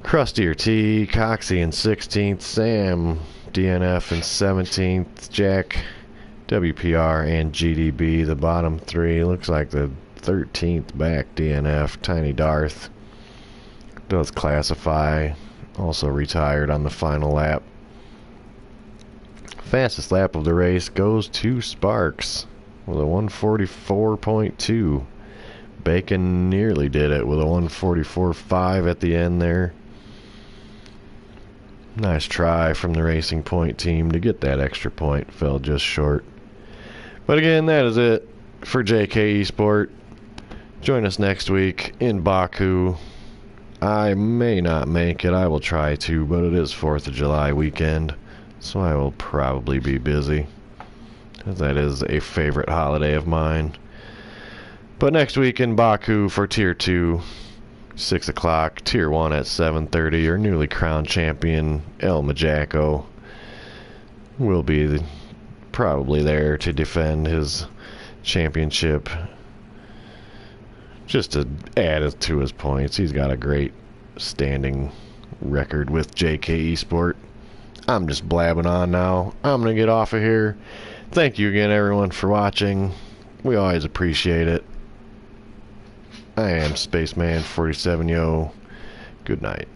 Krusty T, Coxie in 16th, Sam, DNF in 17th, Jack, WPR, and GDB, the bottom 3. Looks like the 13th back DNF. Tiny Darth does classify, also retired on the final lap. Fastest lap of the race goes to Sparks with a 144.2. Bacon nearly did it with a 144.5 at the end there. Nice try from the Racing Point team to get that extra point. Fell just short. But again, that is it for JKeSport. Join us next week in Baku. I may not make it. I will try to, but it is 4th of July weekend, so I will probably be busy, as that is a favorite holiday of mine. But next week in Baku for Tier 2, 6 o'clock, Tier 1 at 7:30, your newly crowned champion, El Majako, will be probably there to defend his championship, just to add to his points. He's got a great standing record with JKeSport. I'm just blabbing on now. I'm going to get off of here. Thank you again, everyone, for watching. We always appreciate it. I am Spaceman 47 Yo. Good night.